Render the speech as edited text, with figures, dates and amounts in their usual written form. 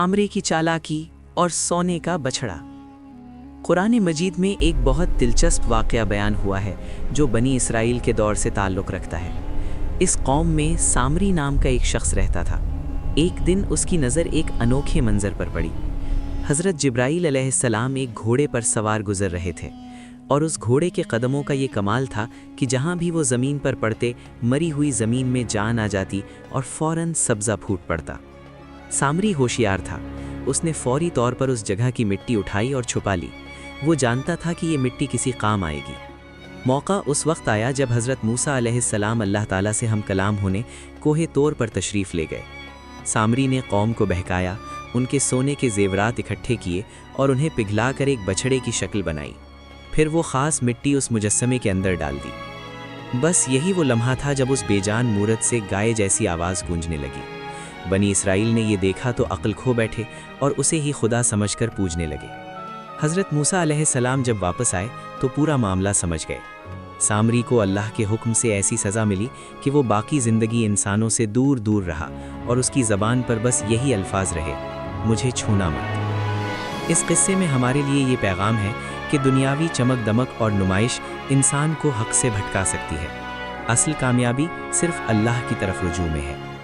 सामरी की चालाकी और सोने का बछड़ा। कुरान मजीद में एक बहुत दिलचस्प वाक़या बयान हुआ है जो बनी इसराइल के दौर से ताल्लुक़ रखता है। इस कौम में सामरी नाम का एक शख्स रहता था। एक दिन उसकी नज़र एक अनोखे मंज़र पर पड़ी। हज़रत जिब्राईल अलैहिस्सलाम एक घोड़े पर सवार गुज़र रहे थे और उस घोड़े के कदमों का ये कमाल था कि जहाँ भी वो ज़मीन पर पड़ते मरी हुई ज़मीन में जान आ जाती और फ़ौरन सब्ज़ा फूट पड़ता। सामरी होशियार था। उसने फौरी तौर पर उस जगह की मिट्टी उठाई और छुपा ली। वो जानता था कि ये मिट्टी किसी काम आएगी। मौका उस वक्त आया जब हज़रत मूसा अलैहिस्सलाम अल्लाह ताला से हम कलाम होने कोहे तोर पर तशरीफ़ ले गए। सामरी ने कौम को बहकाया, उनके सोने के ज़ेवरात इकट्ठे किए और उन्हें पिघलाकर एक बछड़े की शक्ल बनाई। फिर वो ख़ास मिट्टी उस मुजस्समे के अंदर डाल दी। बस यही वो लम्हा था जब उस बेजान मूरत से गाय जैसी आवाज़ गूंजने लगी। बनी इसराइल ने ये देखा तो अक्ल खो बैठे और उसे ही खुदा समझकर पूजने लगे। हज़रत मूसा अलैहिस्सलाम जब वापस आए तो पूरा मामला समझ गए। सामरी को अल्लाह के हुक्म से ऐसी सज़ा मिली कि वो बाकी ज़िंदगी इंसानों से दूर दूर रहा और उसकी ज़बान पर बस यही अल्फाज रहे, मुझे छूना मत। इस किस्से में हमारे लिए ये पैगाम है कि दुनियावी चमक दमक और नुमाइश इंसान को हक़ से भटका सकती है। असल कामयाबी सिर्फ़ अल्लाह की तरफ रुजू में है।